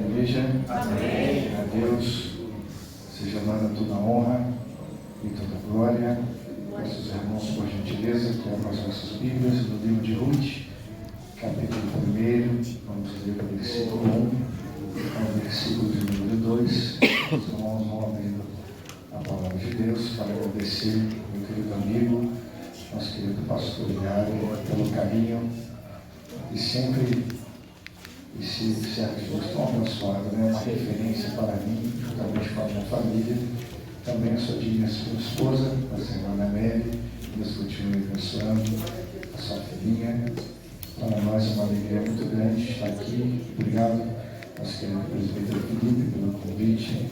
igreja. Amém. A Deus seja dada toda a honra e toda a glória. Nossos irmãos, por gentileza, que abram as nossas Bíblias no livro de Ruth, capítulo 1, vamos ler o versículo 1 ao versículo de número 2. Os irmãos vão abrindo a palavra de Deus para agradecer meu querido amigo, nosso querido pastor Yari, pelo carinho e sempre esse servo tão abençoado, né? Uma referência para mim, juntamente com a minha família. Também sou de minha esposa, a senhora Mary. Deus continue abençoando a sua filhinha. Para nós é uma alegria muito grande estar aqui. Obrigado, nosso querido presbítero Felipe, pelo convite.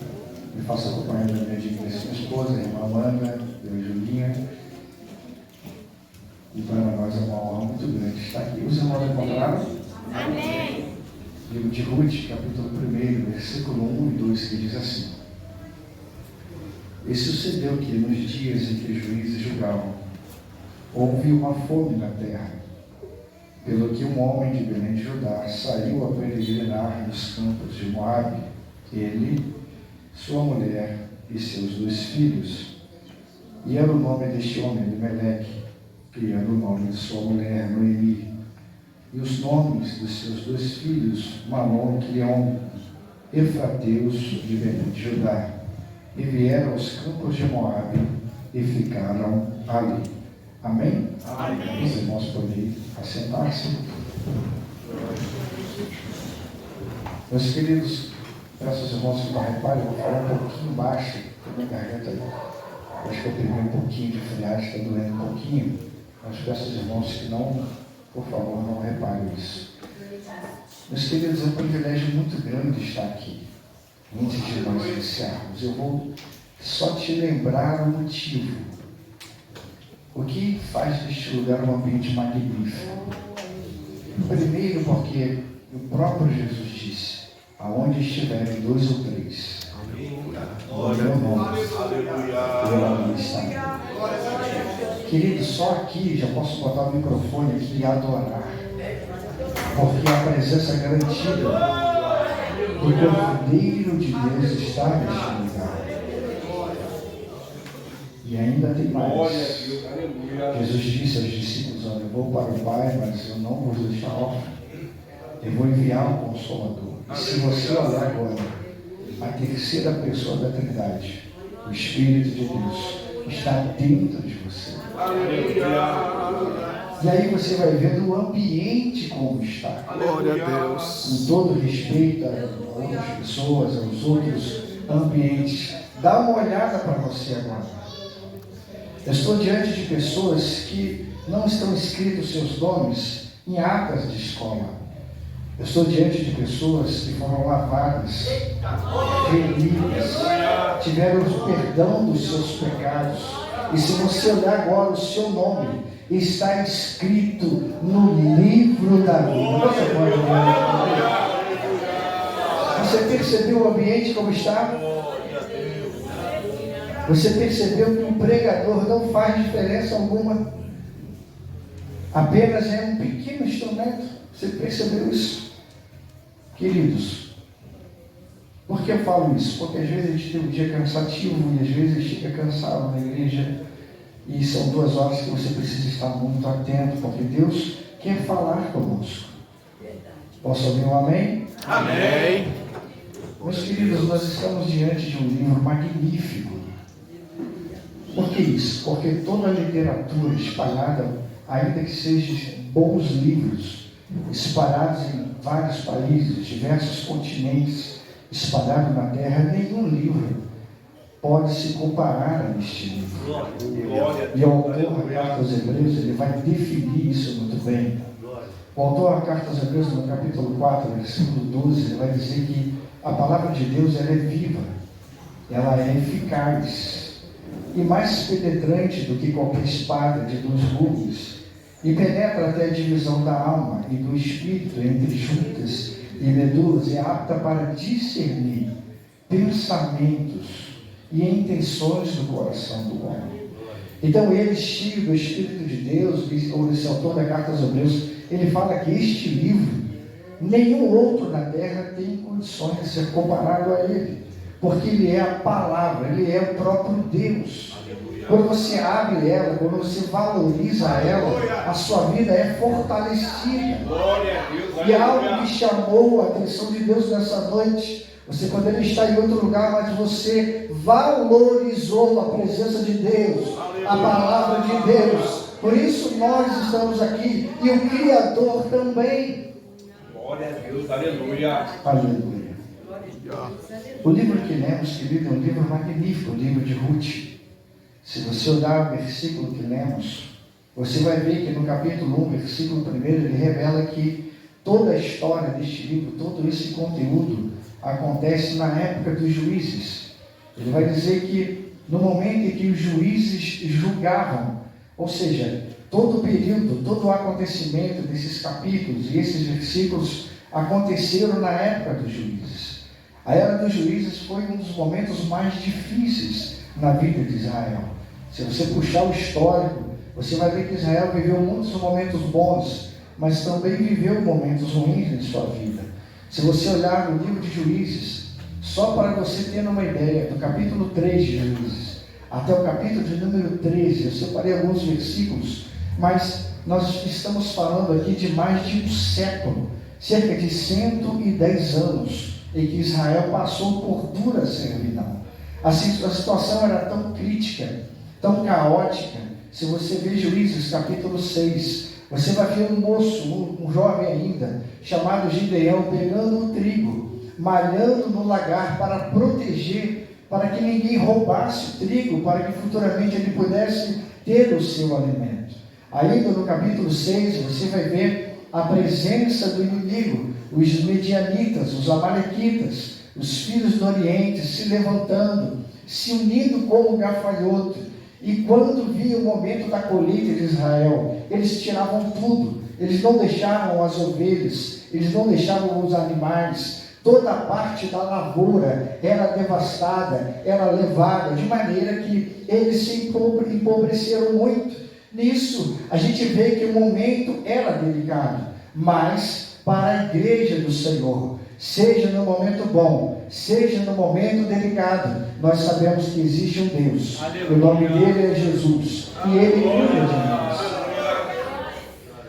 Me faço acompanhar da minha digníssima esposa, a irmã Amanda, eu e Julinha. E para nós é uma honra muito grande estar aqui. Os irmãos encontraram? Amém. Livro de Ruth, capítulo 1, versículo 1 e 2, que diz assim: E sucedeu que, nos dias em que os juízes julgavam, houve uma fome na terra, pelo que um homem de Belém de Judá saiu a peregrinar nos campos de Moabe, ele, sua mulher e seus 2 filhos. E era o nome deste homem Elimeleque, que era o nome de sua mulher Noemi. E os nomes dos seus 2 filhos, Malom e Quilion, efrateus de Belém de Judá, e vieram aos campos de Moabe e ficaram ali. Amém? Amém. Os irmãos podem assentar-se. Meus queridos, peço aos irmãos que não reparem, eu vou falar um pouquinho baixo, porque minha garganta, acho que eu peguei um pouquinho de friagem, está doendo um pouquinho. Mas peço aos irmãos que não, por favor, não reparem isso. Meus queridos, é um privilégio muito grande estar aqui. Antes de nós iniciarmos, eu vou só te lembrar o motivo. O que faz deste lugar um ambiente magnífico? Primeiro, porque o próprio Jesus disse: aonde estiverem 2 ou 3, no meu nome, eu ali estarei. Querido, só aqui já posso botar o microfone aqui e adorar, porque a presença garantida do Cordeiro de Deus está neste lugar. E ainda tem mais. Jesus disse aos discípulos: olha, eu vou para o Pai, mas eu não vou deixar órfão. Eu vou enviar um Consolador. E se você olhar agora, a terceira pessoa da Trindade, o Espírito de Deus, está dentro de você. E aí você vai vendo o ambiente como está. Glória a Deus. Com todo respeito a outras pessoas, aos outros ambientes. Dá uma olhada para você agora. Eu estou diante de pessoas que não estão escritos seus nomes em atas de escola. Eu estou diante de pessoas que foram lavadas, remidas, tiveram o perdão dos seus pecados. E se você olhar agora, o seu nome está escrito no livro da vida. Você percebeu o ambiente como está? Você percebeu que o pregador não faz diferença alguma? Apenas é um pequeno instrumento. Você percebeu isso? Queridos, por que eu falo isso? Porque às vezes a gente tem um dia cansativo e às vezes a gente fica cansado na igreja e são 2 horas que você precisa estar muito atento, porque Deus quer falar conosco. Posso ouvir um amém? Amém. Meus queridos, nós estamos diante de um livro magnífico. Por que isso? Porque toda a literatura espalhada, ainda que sejam bons livros, espalhados em vários países, diversos continentes, espalhados na terra, nenhum livro pode se comparar a este livro. E o autor da Carta aos Hebreus, ele vai definir isso muito bem. O autor da Carta aos Hebreus, no capítulo 4, versículo 12, ele vai dizer que a palavra de Deus ela é viva, ela é eficaz e mais penetrante do que qualquer espada de 2 gumes, e penetra até a divisão da alma e do espírito, entre juntas e medulas, e é apta para discernir pensamentos e intenções do coração do homem. Então ele, cheio do Espírito de Deus, ou esse autor da Carta aos Hebreus, ele fala que este livro Nenhum outro na terra tem condições de ser comparado a Ele, porque Ele é a palavra, Ele é o próprio Deus. Quando você abre ela, quando você valoriza ela, a sua vida é fortalecida. E algo que chamou a atenção de Deus nessa noite, você poderia estar em outro lugar, mas você valorizou a presença de Deus, a palavra de Deus. Por isso nós estamos aqui, e o Criador também. Glória a Deus, aleluia. Aleluia. O livro que lemos, querido, é um livro magnífico, o livro de Ruth. Se você olhar o versículo que lemos, você vai ver que no capítulo 1, versículo 1, ele revela que toda a história deste livro, todo esse conteúdo, acontece na época dos juízes. Ele vai dizer que no momento em que os juízes julgavam, ou seja, todo o período, todo o acontecimento desses capítulos e esses versículos aconteceram na época dos juízes. A era dos juízes foi um dos momentos mais difíceis na vida de Israel. Se você puxar o histórico, você vai ver que Israel viveu muitos momentos bons, mas também viveu momentos ruins em sua vida. Se você olhar no livro de Juízes, só para você ter uma ideia, do capítulo 3 de Juízes até o capítulo de número 13, eu separei alguns versículos, mas nós estamos falando aqui de mais de um século, cerca de 110 anos, em que Israel passou por dura servidão. A situação era tão crítica, tão caótica. Se você vê Juízes capítulo 6, você vai ver um moço, um jovem ainda, chamado Gideão, pegando o trigo, malhando no lagar para proteger, para que ninguém roubasse o trigo, para que futuramente ele pudesse ter o seu alimento. Ainda no capítulo 6, você vai ver a presença do inimigo, os medianitas, os amalequitas, os filhos do Oriente se levantando, se unindo como gafanhoto. E quando vinha o momento da colheita de Israel, eles tiravam tudo, eles não deixaram as ovelhas, eles não deixavam os animais, toda a parte da lavoura era devastada, era levada, de maneira que eles se empobreceram muito. Nisso, a gente vê que o momento era delicado, mas para a igreja do Senhor, seja no momento bom, seja no momento delicado, nós sabemos que existe um Deus, o nome dele é Jesus, e ele cuida de nós.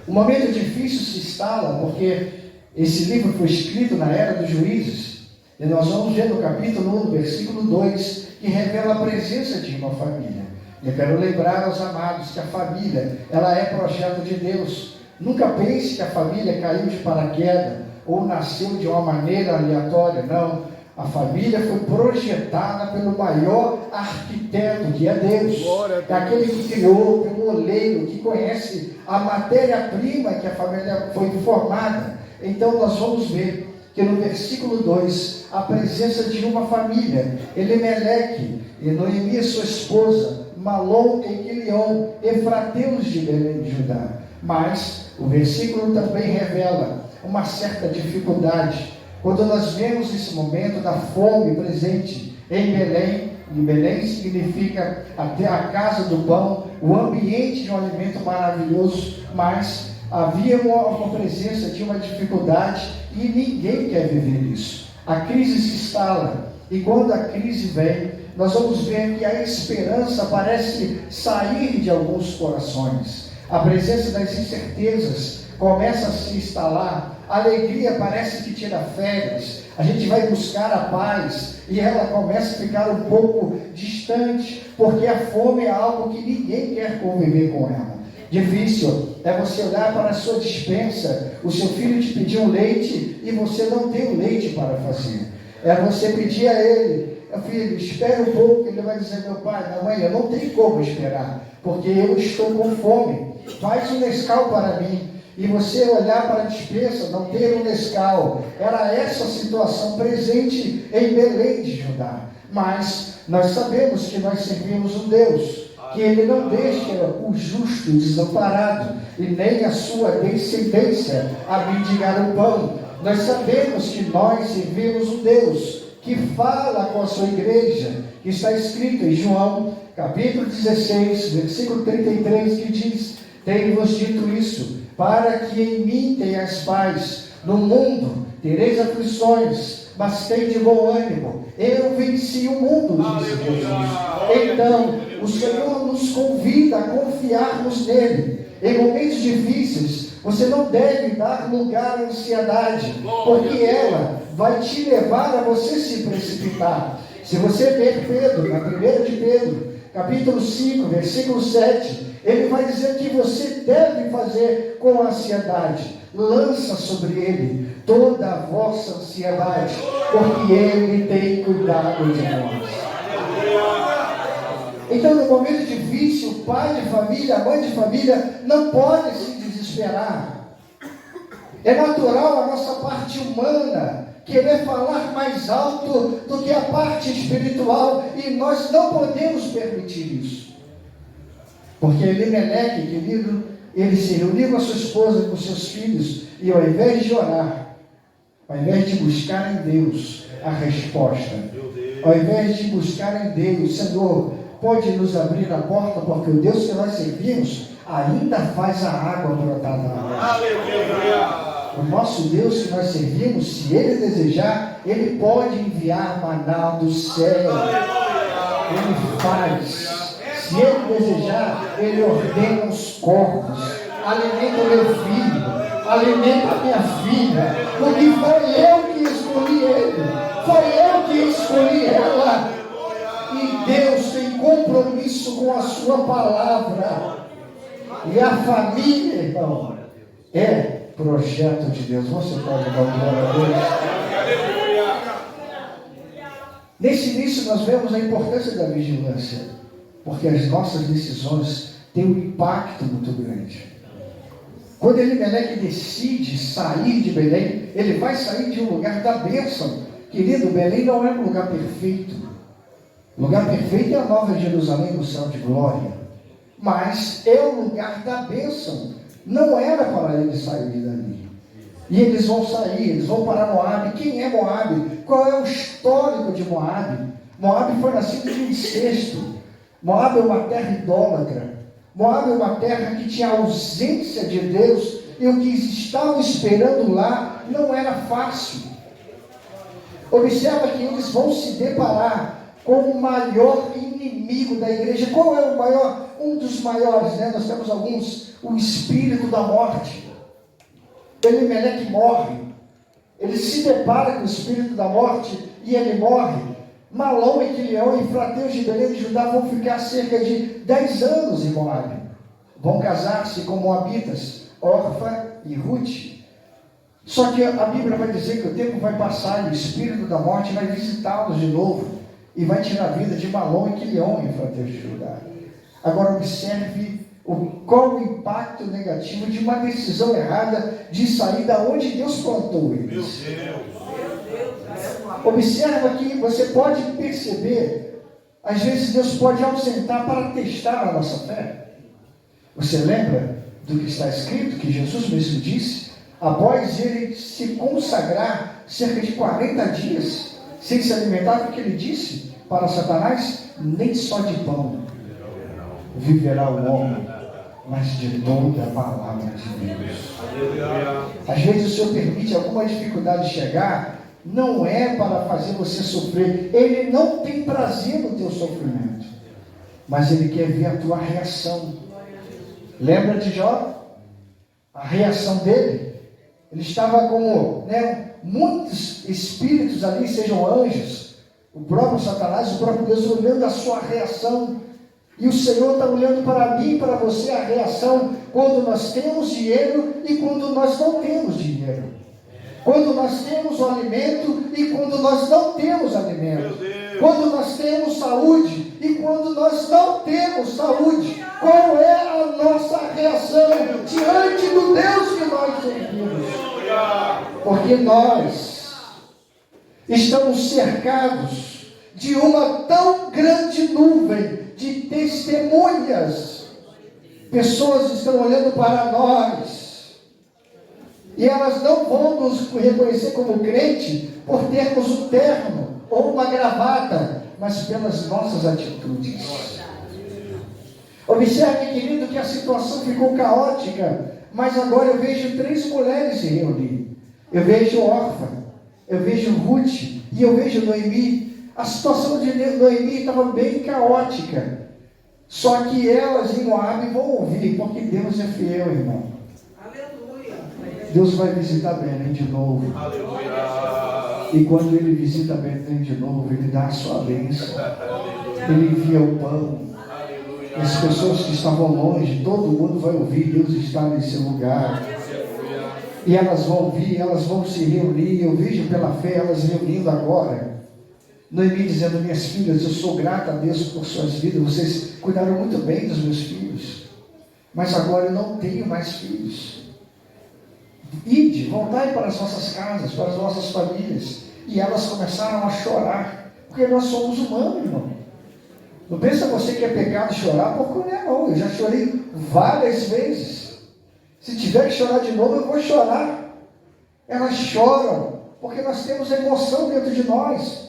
O momento difícil se instala porque esse livro foi escrito na era dos juízes, e nós vamos ver no capítulo 1, versículo 2, que revela a presença de uma família. Eu quero lembrar aos amados que a família, ela é projeto de Deus. Nunca pense que a família caiu de paraquedas ou nasceu de uma maneira aleatória, não. A família foi projetada pelo maior arquiteto, que é Deus. É aquele que criou, pelo oleiro, que conhece a matéria-prima que a família foi formada. Então nós vamos ver que no versículo 2, a presença de uma família, Elimeleque, e Noemi, sua esposa, Malom e Quilion, efrateus de Belém de Judá. Mas o versículo também revela uma certa dificuldade. Quando nós vemos esse momento da fome presente em Belém, e Belém significa até a casa do pão, o ambiente de um alimento maravilhoso, mas havia uma presença de uma dificuldade e ninguém quer viver isso. A crise se instala, e quando a crise vem, nós vamos ver que a esperança parece sair de alguns corações. A presença das incertezas começa a se instalar, a alegria parece que tira férias, a gente vai buscar a paz e ela começa a ficar um pouco distante, porque a fome é algo que ninguém quer conviver com ela. Difícil é você olhar para a sua despensa, o seu filho te pedir um leite e você não tem o leite para fazer. É você pedir a ele: filho, espera um pouco. Ele vai dizer: meu pai, minha mãe, eu não tenho como esperar, porque eu estou com fome, faz um Nescau para mim. E você olhar para a despensa, não ter um Nescau. Era essa situação presente em Belém de Judá. Mas nós sabemos que nós servimos um Deus que ele não deixa o justo desamparado, e nem a sua descendência a mendigar o pão. Nós sabemos que nós servimos um Deus que fala com a sua igreja, que está escrito em João, capítulo 16, versículo 33, que diz: tenho-vos dito isso, para que em mim tenhas paz. No mundo tereis aflições, mas tende bom ânimo. Eu venci o mundo, disse Jesus. Então, o Senhor nos convida a confiarmos nele. Em momentos difíceis, você não deve dar lugar à ansiedade, porque ela vai te levar a você se precipitar. Se você ver Pedro, na 1 de Pedro, capítulo 5, versículo 7, ele vai dizer que você deve fazer com ansiedade. Lança sobre ele toda a vossa ansiedade, porque ele tem cuidado de nós. Então, no momento difícil, o pai de família, a mãe de família não pode se desesperar. É natural a nossa parte humana querer falar mais alto do que a parte espiritual, e nós não podemos permitir isso. Porque Elimeleque, querido, ele se reuniu com a sua esposa, com seus filhos, e ao invés de orar, ao invés de buscar em Deus a resposta, ao invés de buscar em Deus, Senhor, pode nos abrir a porta, porque o Deus que nós servimos ainda faz a água brotar da rocha. O nosso Deus que nós servimos, se Ele desejar, Ele pode enviar maná do céu. Ele faz. Se Ele desejar, Ele ordena os corpos. Alimenta o meu filho, alimenta a minha filha, porque foi eu que escolhi ele, foi eu que escolhi ela. E Deus tem compromisso com a sua palavra. E a família, irmão, é projeto de Deus. Você pode dar glória a Deus? Nesse início nós vemos a importância da vigilância, porque as nossas decisões têm um impacto muito grande. Quando Elimeleque decide sair de Belém, ele vai sair de um lugar da bênção. Querido, Belém não é um lugar perfeito. O lugar perfeito é a Nova Jerusalém no céu de glória. Mas é o lugar da bênção. Não era para eles saírem dali. E eles vão sair, eles vão para Moabe. Quem é Moabe? Qual é o histórico de Moabe? Moabe foi nascido de incesto. Moabe é uma terra idólatra. Moabe é uma terra que tinha ausência de Deus. E o que estavam esperando lá não era fácil. Observa que eles vão se deparar com o maior inimigo da igreja. Qual é o maior? Um dos maiores, né? Nós temos alguns. O espírito da morte. Elimeleque morre. Ele se depara com o espírito da morte e ele morre. Malom e Quilião e Frateus de Belém de Judá vão ficar cerca de 10 anos em Moabe. Vão casar-se com moabitas, Orfa e Ruth. Só que a Bíblia vai dizer que o tempo vai passar e o espírito da morte vai visitá-los de novo e vai tirar a vida de Malom e Quilião em Frateus de Judá. Agora observe qual o impacto negativo de uma decisão errada de sair da onde Deus plantou eles. Observa que você pode perceber, às vezes Deus pode ausentar para testar a nossa fé. Você lembra do que está escrito, que Jesus mesmo disse? Após ele se consagrar cerca de 40 dias, sem se alimentar, o que ele disse para Satanás? Nem só de pão viverá o homem, mas de toda a palavra de Deus. Às vezes o Senhor permite alguma dificuldade chegar, não é para fazer você sofrer. Ele não tem prazer no teu sofrimento, mas Ele quer ver a tua reação. Lembra de Jó? A reação dele? Ele estava como, muitos espíritos ali, sejam anjos, o próprio Satanás, o próprio Deus, olhando a sua reação. E o Senhor está olhando para mim e para você a reação quando nós temos dinheiro e quando nós não temos dinheiro. Quando nós temos o alimento e quando nós não temos alimento. Quando nós temos saúde e quando nós não temos saúde. Qual é a nossa reação diante do Deus que nós servimos? Porque nós estamos cercados de uma tão grande nuvem de testemunhas. Pessoas estão olhando para nós e elas não vão nos reconhecer como crente por termos um terno ou uma gravata, mas pelas nossas atitudes. Observe, querido, que a situação ficou caótica, mas agora eu vejo 3 mulheres se reunir. eu vejo Orfa, eu vejo Ruth e eu vejo Noemi. A situação de Noemi estava bem caótica. Só que elas em Moabe vão ouvir, porque Deus é fiel, irmão. Aleluia. Deus vai visitar Belém de novo. Aleluia. E quando Ele visita Belém de novo, Ele dá a sua bênção. Ele envia o pão. E as pessoas que estavam longe, todo mundo vai ouvir, Deus está nesse lugar. E elas vão ouvir, elas vão se reunir. Eu vejo pela fé elas reunindo agora. Noemi dizendo: minhas filhas, eu sou grata a Deus por suas vidas, vocês cuidaram muito bem dos meus filhos, mas agora eu não tenho mais filhos. Ide, voltai para as vossas casas, para as vossas famílias. E elas começaram a chorar, porque nós somos humanos, irmão. Não pensa você que é pecado chorar, porque não, eu já chorei várias vezes. Se tiver que chorar de novo, eu vou chorar. Elas choram, porque nós temos emoção dentro de nós.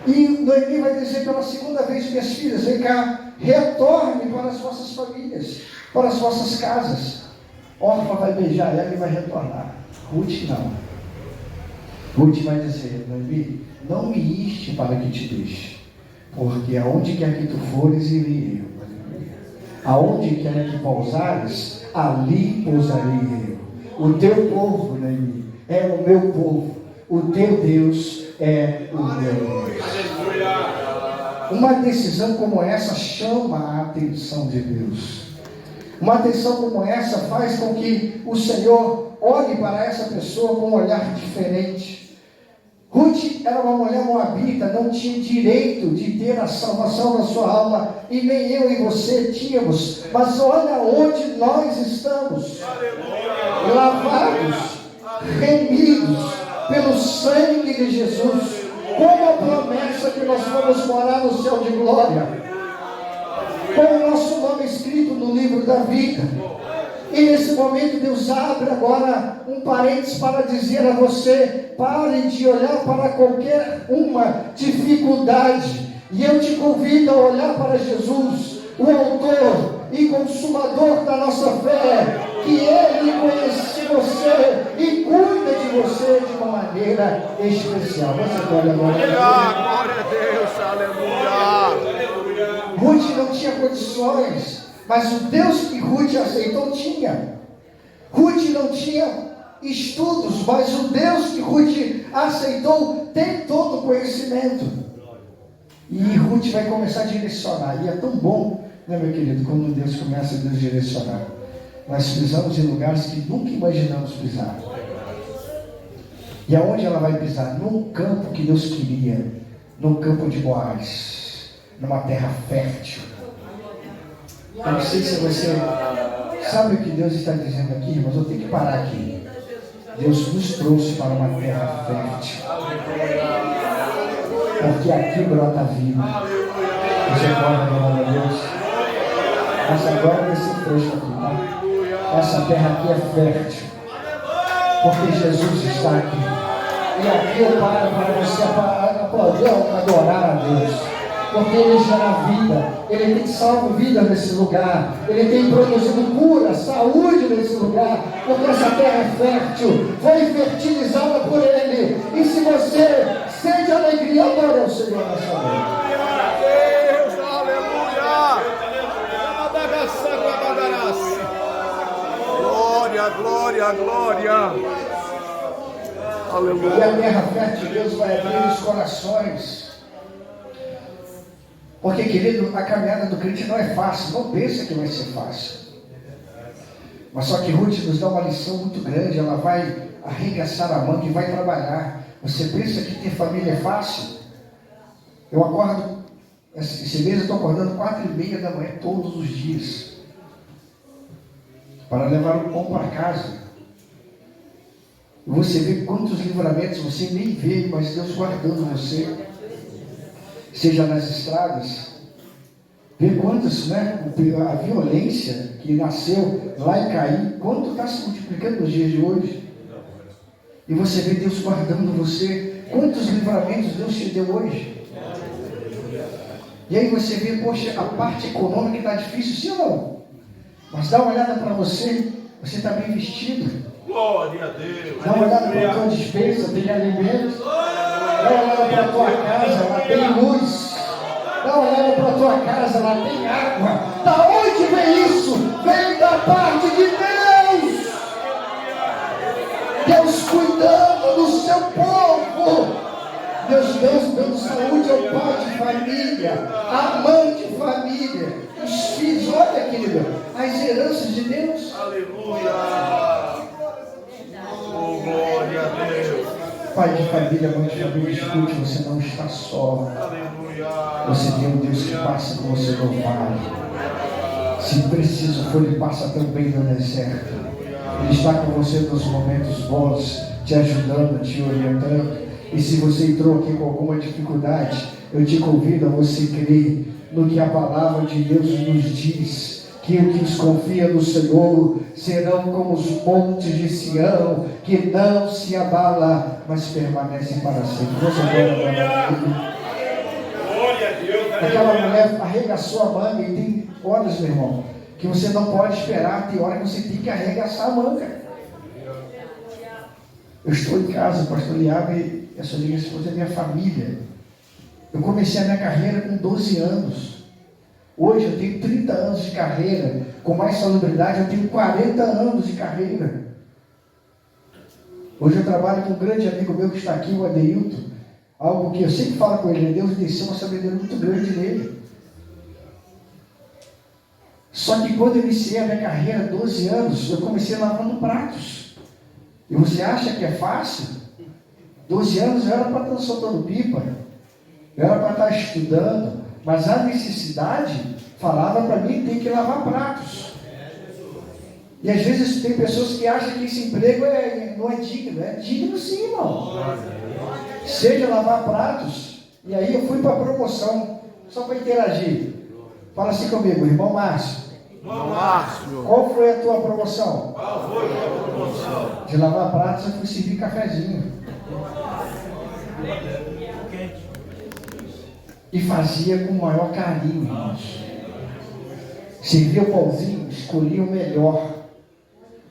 E Noemi vai dizer pela segunda vez: minhas filhas, vem cá, retorne para as vossas famílias, para as vossas casas. Orfa vai beijar ela e vai retornar. Ruth não. Ruth vai dizer: Noemi, não me iste para que te deixe, porque aonde quer que tu fores, irei eu. Aonde quer que pousares, ali pousarei eu. O teu povo, Noemi, é o meu povo. O teu Deus é o meu Deus. Uma decisão como essa chama a atenção de Deus. Uma atenção como essa faz com que o Senhor olhe para essa pessoa com um olhar diferente. Ruth era uma mulher moabita, não tinha direito de ter a salvação da sua alma, e nem eu e você tínhamos. Mas olha onde nós estamos: lavados, remidos pelo sangue de Jesus, como a promessa que nós vamos morar no céu de glória, com o nosso nome escrito no livro da vida. E nesse momento Deus abre agora um parênteses para dizer a você: pare de olhar para qualquer uma dificuldade, e eu te convido a olhar para Jesus, o autor e consumador da nossa fé, que Ele conhece você e cuida de você de uma maneira especial. Você pode agora. Glória a Deus, aleluia. Ruth não tinha condições, mas o Deus que Ruth aceitou tinha. Ruth não tinha estudos, mas o Deus que Ruth aceitou tem todo o conhecimento. E Ruth vai começar a direcionar. E é tão bom, né, meu querido, quando Deus começa a nos direcionar. Nós pisamos em lugares que nunca imaginamos pisar. E aonde ela vai pisar? Num campo que Deus queria, no campo de Boaz, numa terra fértil. Eu não sei se você sabe o que Deus está dizendo aqui, mas eu tenho que parar aqui. Deus nos trouxe para uma terra fértil, porque aqui brota vida. Você pode, glória a Deus. Mas agora nesse trecho aqui, tá? Essa terra aqui é fértil, porque Jesus está aqui. E aqui eu paro para você aplaudir, adorar a Deus, porque Ele gera vida, Ele tem salvo vida nesse lugar, Ele tem produzido cura, saúde nesse lugar, porque essa terra é fértil, foi fertilizada por Ele. E se você sente alegria, adore ao Senhor nessa noite. Glória, glória. Aleluia. E a terra fértil de Deus vai abrir os corações. Porque, querido, a caminhada do crente não é fácil. Não pensa que vai ser fácil. Mas só que Ruth nos dá uma lição muito grande. Ela vai arregaçar a mão e vai trabalhar. Você pensa que ter família é fácil? Eu acordo, esse mês eu estou acordando 4:30 da manhã todos os dias, para levar o pão para casa. Você vê quantos livramentos você nem vê, mas Deus guardando você, seja nas estradas. Vê quantos, né? A violência que nasceu lá em Caim, quanto está se multiplicando nos dias de hoje. E você vê Deus guardando você. Quantos livramentos Deus te deu hoje? E aí você vê, poxa, a parte econômica está difícil, sim ou não? Mas dá uma olhada para você, você está bem vestido. Glória a Deus. Dá uma olhada para a tua despensa, tem alimento. Dá uma olhada para a tua casa, lá tem luz. Dá uma olhada para a tua casa, lá tem água. Da onde vem isso? Vem da parte de Deus. Deus cuidando do seu povo. Deus dando saúde ao pai de família, à mãe de família, os filhos. Olha, querido, as heranças de Deus. Aleluia. Oh, glória a Deus. Pai de família, mãe de família, escute, você não está só. Aleluia. Você tem um Deus que passa com você no vale. Se preciso for, Ele passa também no deserto. Ele está com você nos momentos bons, te ajudando, te orientando. E se você entrou aqui com alguma dificuldade, eu te convido a você crer no que a palavra de Deus nos diz, que os que confia no Senhor serão como os montes de Sião, que não se abala, mas permanecem para sempre. Você glória a Deus. Aquela mulher arregaçou a manga e tem horas, meu irmão, que você não pode esperar, tem hora que você tem que arregaçar a manga. Eu estou em casa, o pastor Liabe, a sua esposa é minha família. Eu comecei a minha carreira com 12 anos. Hoje eu tenho 30 anos de carreira. Com mais salubridade, eu tenho 40 anos de carreira. Hoje eu trabalho com um grande amigo meu que está aqui, o Adeilton. Algo que eu sempre falo com ele, Deus desceu uma sabedoria muito grande nele. Só que quando eu iniciei a minha carreira, 12 anos, eu comecei lavando pratos. E você acha que é fácil? 12 anos eu era para estar soltando pipa, eu era para estar estudando, mas a necessidade falava para mim que tem que lavar pratos. E às vezes tem pessoas que acham que esse emprego não é digno. É digno sim, irmão. Seja lavar pratos. E aí eu fui para a promoção, só para interagir. Fala assim comigo, irmão Márcio. Qual foi a tua promoção? Qual foi a tua promoção? De lavar pratos eu fui servir cafezinho. E fazia com o maior carinho, irmãos. Servia o pãozinho, escolhia o melhor.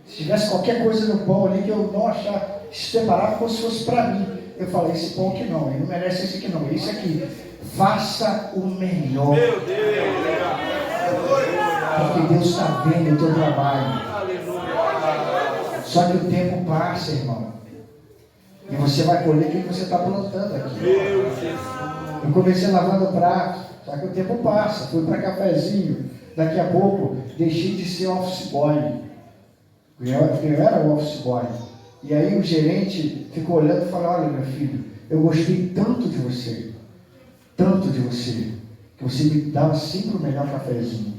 Se tivesse qualquer coisa no pão ali que eu não achar, separar como se fosse para mim, eu falei, esse pão aqui não, ele não merece esse aqui não, esse aqui. Faça o melhor. Meu Deus. Porque Deus está vendo o teu trabalho. Só que o tempo passa, irmão. E você vai colher o que você está plantando aqui. Eu comecei lavando prato, só que o tempo passa. Fui para cafezinho. Daqui a pouco, deixei de ser office boy. Eu era o office boy. E aí o gerente ficou olhando e falou, olha meu filho, eu gostei tanto de você, que você me dava sempre o melhor cafezinho.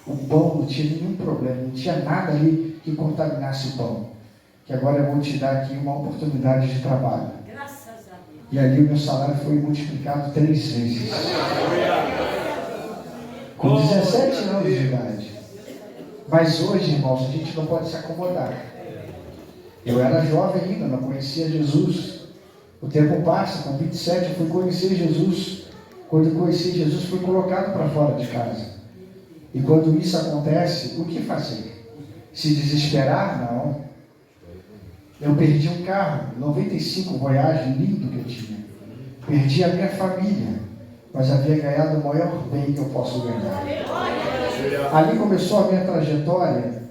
O pão não tinha nenhum problema, não tinha nada ali que contaminasse o pão. Que agora eu vou te dar aqui uma oportunidade de trabalho. Graças a Deus. E ali o meu salário foi multiplicado 3 vezes. Com 17 anos de idade. Mas hoje, irmãos, a gente não pode se acomodar. Eu era jovem ainda, não conhecia Jesus. O tempo passa, com 27 eu fui conhecer Jesus. Quando eu conheci Jesus, fui colocado para fora de casa. E quando isso acontece, o que fazer? Se desesperar? Não. Eu perdi um carro, 95 Voyage, lindo que eu tinha. Perdi a minha família, mas havia ganhado o maior bem que eu posso ganhar. Ali começou a minha trajetória.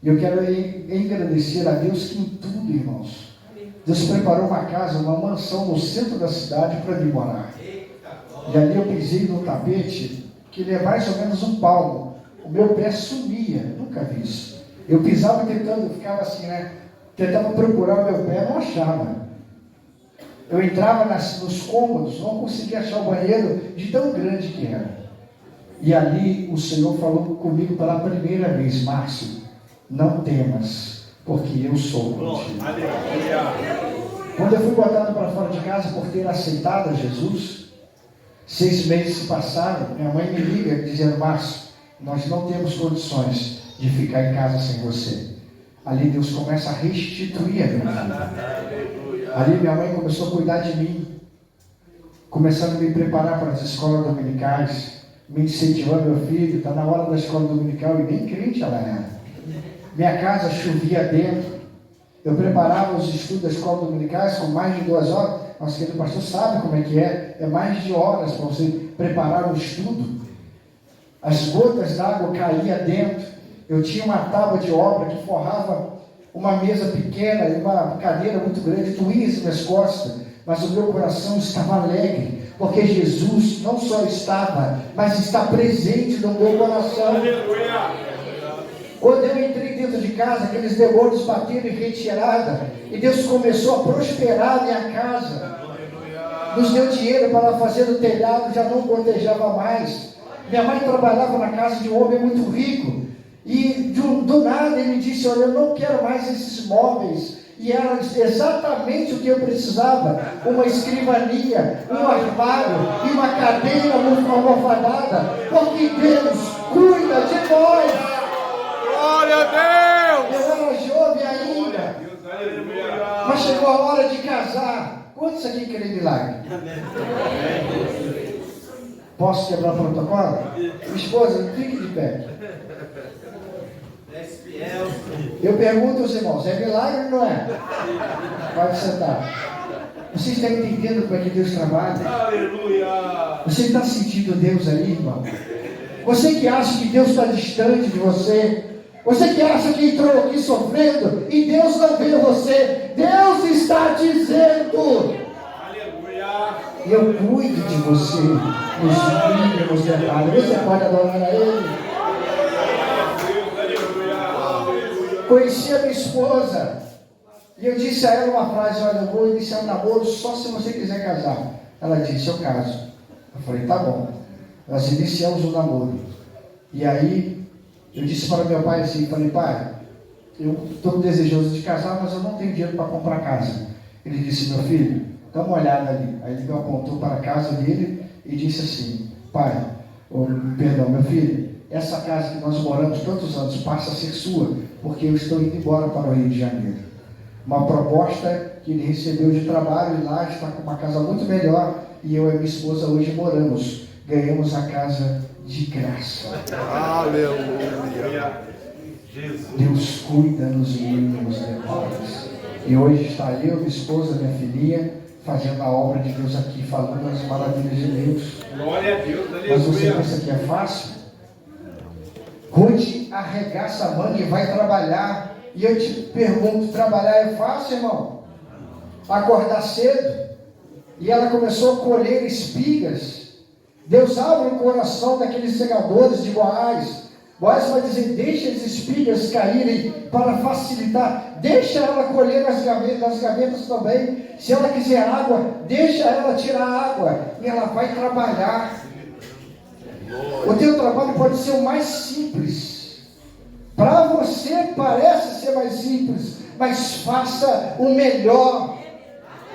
E eu quero agradecer a Deus que em tudo, irmãos, Deus preparou uma casa, uma mansão no centro da cidade para me morar. E ali eu pisei no tapete, que ele é mais ou menos um palmo. O meu pé sumia, nunca vi isso. Eu pisava tentando, eu ficava assim, né? Tentava procurar o meu pé, não achava. Eu entrava nos cômodos, não conseguia achar o banheiro de tão grande que era. E ali o Senhor falou comigo pela primeira vez, Márcio, não temas, porque eu sou contigo. Quando eu fui botado para fora de casa por ter aceitado a Jesus, 6 meses se passaram, minha mãe me liga dizendo, Márcio, nós não temos condições de ficar em casa sem você. Ali Deus começa a restituir a minha vida. Ali minha mãe começou a cuidar de mim, começando a me preparar para as escolas dominicais, me incentivando, meu filho, está na hora da escola dominical, e nem crente ela era. Minha casa chovia dentro, Eu preparava os estudos da escola dominicais com mais de 2 horas. Nosso querido pastor sabe como é que é. É mais de horas para você preparar o estudo. As gotas d'água caíam dentro. Eu tinha uma tábua de obra que forrava uma mesa pequena e uma cadeira muito grande, doía as minhas costas, mas o meu coração estava alegre, porque Jesus não só estava, mas está presente no meu coração. Quando eu entrei dentro de casa, aqueles demônios bateram em retirada, e Deus começou a prosperar a minha casa. Nos deu dinheiro para fazer o telhado, já não gotejava mais. Minha mãe trabalhava na casa de um homem muito rico, e do nada ele disse: olha, eu não quero mais esses móveis. E era exatamente o que eu precisava: uma escrivania, um armário e uma cadeira almofadada, porque Deus cuida de nós. Glória a Deus! Eu era jovem ainda, mas chegou a hora de casar. Quantos aqui querem milagre? Posso quebrar o protocolo? Minha esposa, fique de pé. Eu pergunto aos irmãos: é milagre ou não é? Pode sentar. Você está entendendo como é que Deus trabalha? Aleluia! Você está sentindo Deus aí, irmão? Você que acha que Deus está distante de você, você que acha que entrou aqui sofrendo e Deus não vê você, Deus está dizendo: eu cuido de você nos mínimos detalhes. Você pode adorar a Ele? Conheci a minha esposa e eu disse a ela uma frase: olha, eu vou iniciar um namoro só se você quiser casar. Ela disse: eu caso. Eu falei: tá bom. Nós iniciamos o namoro. E aí eu disse para meu pai assim, falei: pai, eu estou desejoso de casar, mas eu não tenho dinheiro para comprar casa. Ele disse: meu filho, dá uma olhada ali. Aí ele me apontou para a casa dele e disse assim: pai, perdão, meu filho, essa casa que nós moramos tantos anos passa a ser sua, porque eu estou indo embora para o Rio de Janeiro. Uma proposta que ele recebeu de trabalho, e lá está com uma casa muito melhor, e eu e minha esposa hoje moramos. Ganhamos a casa de graça. Aleluia! Deus cuida nos mínimos detalhes. E hoje está eu, minha esposa, minha filhinha, fazendo a obra de Deus aqui, falando as maravilhas de Deus. Glória a Deus, Mas você aleluia! pensa que é fácil? Ruth arregaça a manga e vai trabalhar. E eu te pergunto: trabalhar é fácil, irmão? Acordar cedo. E ela começou a colher espigas. Deus abre o coração daqueles segadores de Boaz. Boaz vai dizer: deixa as espigas caírem para facilitar. Deixa ela colher nas gavetas também. Se ela quiser água, deixa ela tirar água. E ela vai trabalhar. O teu trabalho pode ser o mais simples. Para você parece ser mais simples, mas faça o melhor.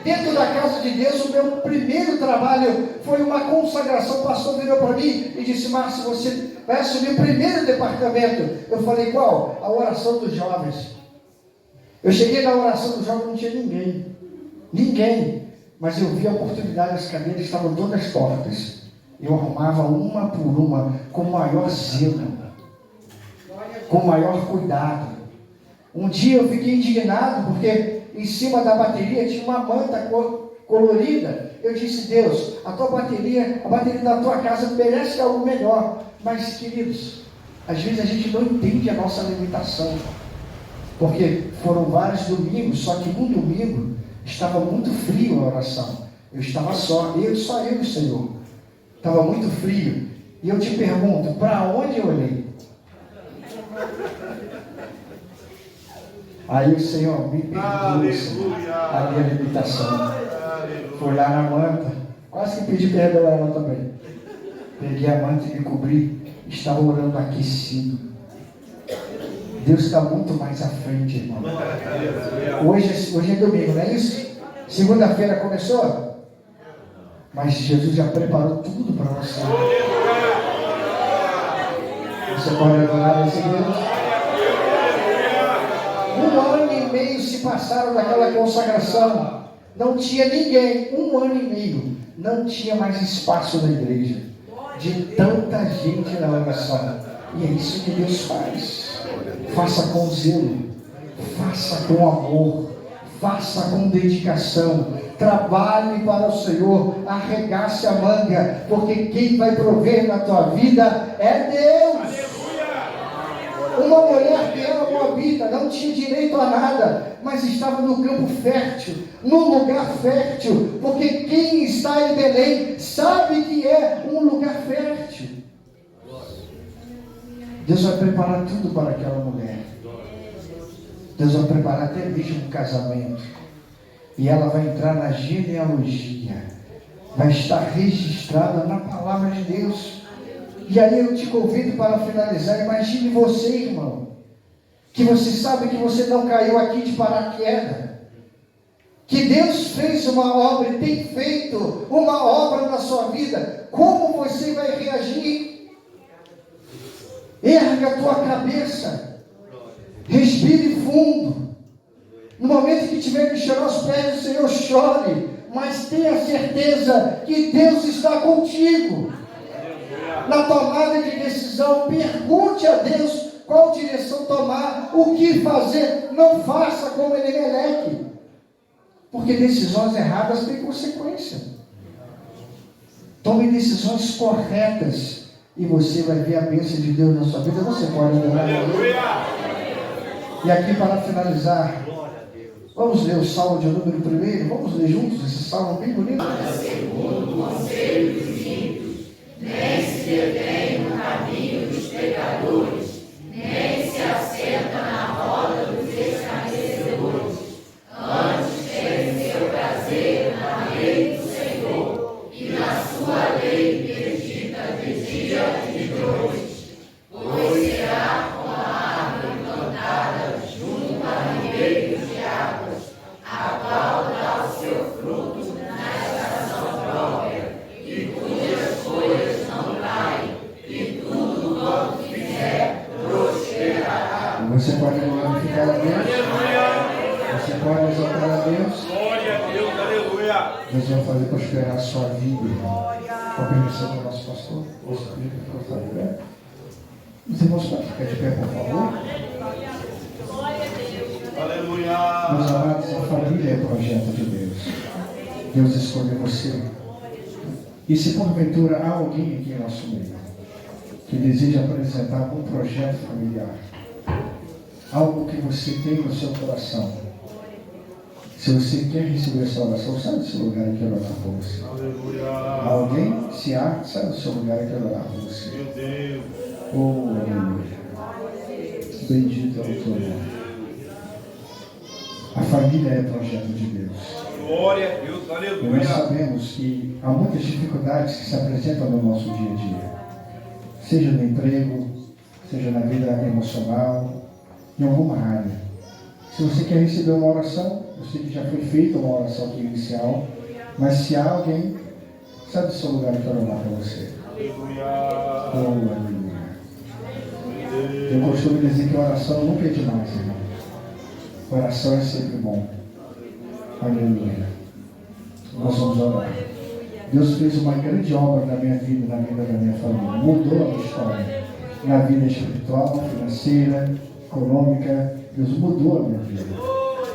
Dentro da casa de Deus, o meu primeiro trabalho foi uma consagração. O pastor virou para mim e disse: Márcio, você vai assumir o primeiro departamento. Eu falei: qual? A oração dos jovens. Eu cheguei na oração dos jovens, não tinha ninguém, mas eu vi a oportunidade, as cadeiras estavam todas tortas. Eu arrumava uma por uma, com maior zelo, com maior cuidado. Um dia eu fiquei indignado, porque em cima da bateria tinha uma manta colorida. Eu disse: Deus, a bateria da tua casa merece algo melhor. Mas, queridos, às vezes a gente não entende a nossa limitação, porque foram vários domingos, só que um domingo estava muito frio a oração. Eu estava só eu e o Senhor. Estava muito frio. E eu te pergunto: para onde eu olhei? Aí o Senhor me perdoou, Senhor, a minha limitação. Fui lá na manta, quase que pedi perdão a ela também. Peguei a manta e me cobri. Estava orando aquecido. Deus está muito mais à frente, irmão. Hoje é domingo, não é isso? Segunda-feira começou? Mas Jesus já preparou tudo para você. Você pode adorar esse Deus? 1 ano e meio se passaram daquela consagração. Não tinha ninguém. 1 ano e meio. Não tinha mais espaço na igreja. De tanta gente na oração. E é isso que Deus faz. Faça com zelo. Faça com amor, faça com dedicação, trabalhe para o Senhor, arregace a manga, porque quem vai prover na tua vida é Deus. Uma mulher que era moabita, não tinha direito a nada, mas estava no campo fértil, num lugar fértil, porque quem está em Belém sabe que é um lugar fértil. Deus vai preparar tudo para aquela mulher. Deus vai preparar até mesmo um casamento. E ela vai entrar na genealogia. Vai estar registrada na palavra de Deus. E aí eu te convido para finalizar. Imagine você, irmão, que você sabe que você não caiu aqui de paraquedas. Que Deus fez uma obra e tem feito uma obra na sua vida. Como você vai reagir? Erga a tua cabeça. Respire fundo. No momento que tiver que chorar aos pés do Senhor, chore. Mas tenha certeza que Deus está contigo. Na tomada de decisão, pergunte a Deus qual direção tomar, o que fazer. Não faça como Elimeleque, porque decisões erradas têm consequência. Tome decisões corretas e você vai ver a bênção de Deus na sua vida. Você pode adorar. E aqui, para finalizar, vamos ler o Salmo de número 1. Vamos ler juntos esse Salmo bem bonito. Segundo o conselho dos ímpios, nem se detém no caminho dos pecadores, nem se assenta na roda dos escarnecedores. Antes tem seu prazer na lei do Senhor, e na sua lei medita de dia e de noite. Pois será como a árvore plantada junto a ribeiros de águas, a qual dá o seu fruto na estação própria, e cujas folhas não caem, e tudo quanto fizer prosperará. Você pode glorificar a Deus. Você pode exaltar a Deus. Glória a Deus, aleluia. Deus vai fazer prosperar a sua vida, irmão. Com a permissão do nosso pastor, você pediu que eu fale, né? Os irmãos podem ficar de pé, por favor. Aleluia. Meus amados, a família é projeto de Deus. Deus escolheu você. E se porventura há alguém aqui em nosso meio que deseja apresentar algum projeto familiar, algo que você tem no seu coração, se você quer receber essa oração, sai do seu lugar e quero orar por você. Aleluia. Alguém, se há, sai do seu lugar e quero orar por você. Meu Deus. Oh, aleluia. Bendito é o teu nome. A família é projeto de Deus. Glória a Deus, E nós aleluia. sabemos que há muitas dificuldades que se apresentam no nosso dia a dia. Seja no emprego, seja na vida emocional, em alguma área. Se você quer receber uma oração, eu sei que já foi feita uma oração aqui inicial, mas se há alguém, sai do seu lugar e quero orar para você. Aleluia. Oh, aleluia. Eu costumo dizer que oração nunca é demais, irmão. Oração é sempre bom. Aleluia. Nós vamos orar. Deus fez uma grande obra na minha vida, na vida da minha família. Mudou a minha história. Na vida espiritual, financeira, econômica. Deus mudou a minha vida.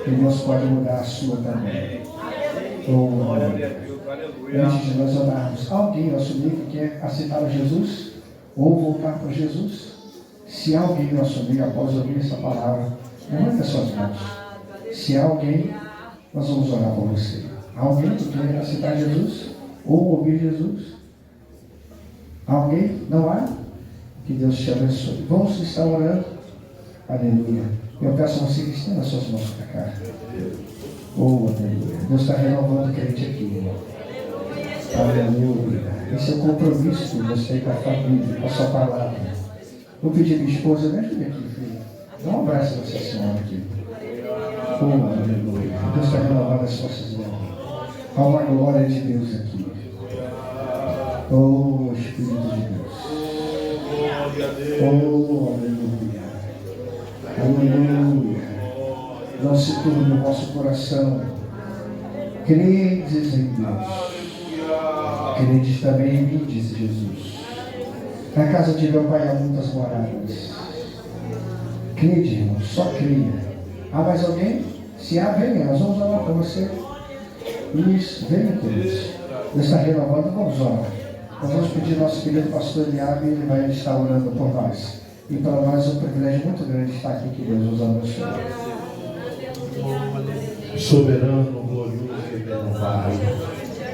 E Deus pode mudar a sua também. Oh, Glória a aleluia. Deus, aleluia. Antes de nós orarmos, alguém nosso meio que quer aceitar a Jesus ou voltar para Jesus? Se há alguém nosso meio após ouvir essa palavra, levanta suas mãos. Se há alguém, nós vamos orar por você. Há alguém que quer aceitar Jesus ou ouvir Jesus? Alguém? Não há? Que Deus te abençoe. Vamos estar orando. Aleluia. Eu peço a você que estenda as suas mãos para cá. Oh, aleluia. Deus está renovando o crente aqui, irmão. Aleluia. Esse é o compromisso que Deus tem com a família, com a sua palavra. Vou pedir a minha esposa, me ajude aqui, filho. Dá um abraço nessa senhora aqui. Oh, aleluia. Deus está renovando as forças dela. Há uma glória de Deus aqui. Oh, Espírito de Deus. Glória a Deus. Oh, aleluia. Aleluia. Não se turbe o vosso coração. Credes em Deus. Credes também em mim, disse Jesus. Na casa de meu Pai há muitas moradas. Crede, irmão, só creia. Há mais alguém? Se há, venha, nós vamos orar para você. Isso, venha, queridos. Está renovando, vamos orar. Nós vamos pedir ao nosso querido pastor Eliabe, ele vai estar orando por nós. E para nós é um privilégio muito grande estar aqui, que Deus nos abençoe. Soberano, glorioso e eterno Pai,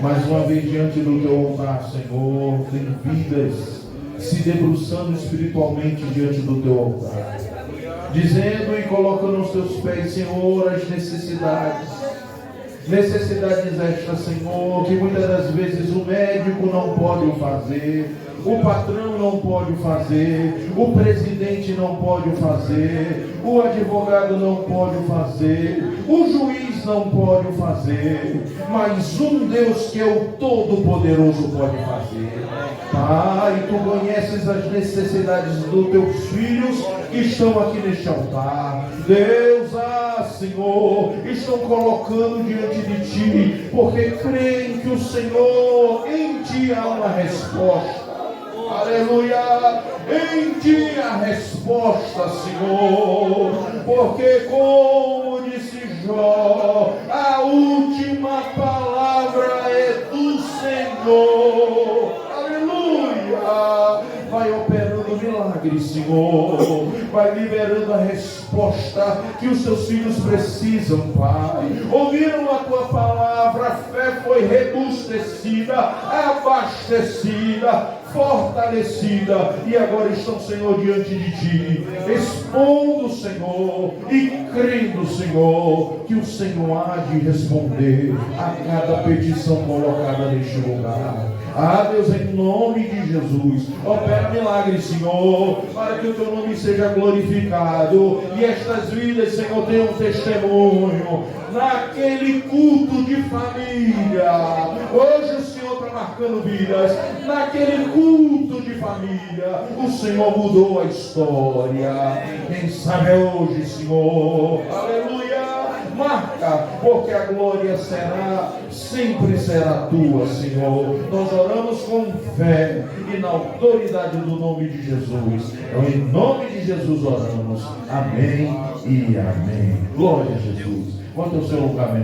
mais uma vez diante do teu altar, Senhor, tem vidas se debruçando espiritualmente diante do teu altar, dizendo e colocando nos teus pés, Senhor, as necessidades estas, Senhor, que muitas das vezes o médico não pode fazer, o patrão não pode fazer, o presidente não pode fazer, o advogado não pode fazer, o juiz não pode fazer, mas um Deus que é o Todo-Poderoso pode fazer. Pai, tu conheces as necessidades dos teus filhos que estão aqui neste altar. Deus, Senhor, estão colocando diante de ti, porque creem que o Senhor, em ti há uma resposta. Aleluia, em ti a resposta, Senhor, porque como disse Jó, a última palavra é do Senhor. Aleluia, vai operando milagres, Senhor, vai liberando a resposta que os seus filhos precisam, Pai. Ouviram a tua palavra, a fé foi rebustecida, abastecida, fortalecida, e agora estão, Senhor, diante de ti, expondo, Senhor, e crendo, Senhor, que o Senhor há de responder a cada petição colocada neste lugar. Deus, em nome de Jesus, opera milagres, Senhor, para que o teu nome seja glorificado, e estas vidas, Senhor, tenham testemunho naquele culto de família. Hoje o Senhor está marcando vidas. Naquele culto de família, o Senhor mudou a história. Quem sabe é hoje, Senhor. Aleluia. Marca, porque a glória sempre será tua, Senhor. Nós oramos com fé e na autoridade do nome de Jesus. Em nome de Jesus oramos. Amém e amém. Glória a Jesus. Quanto ao seu lugar,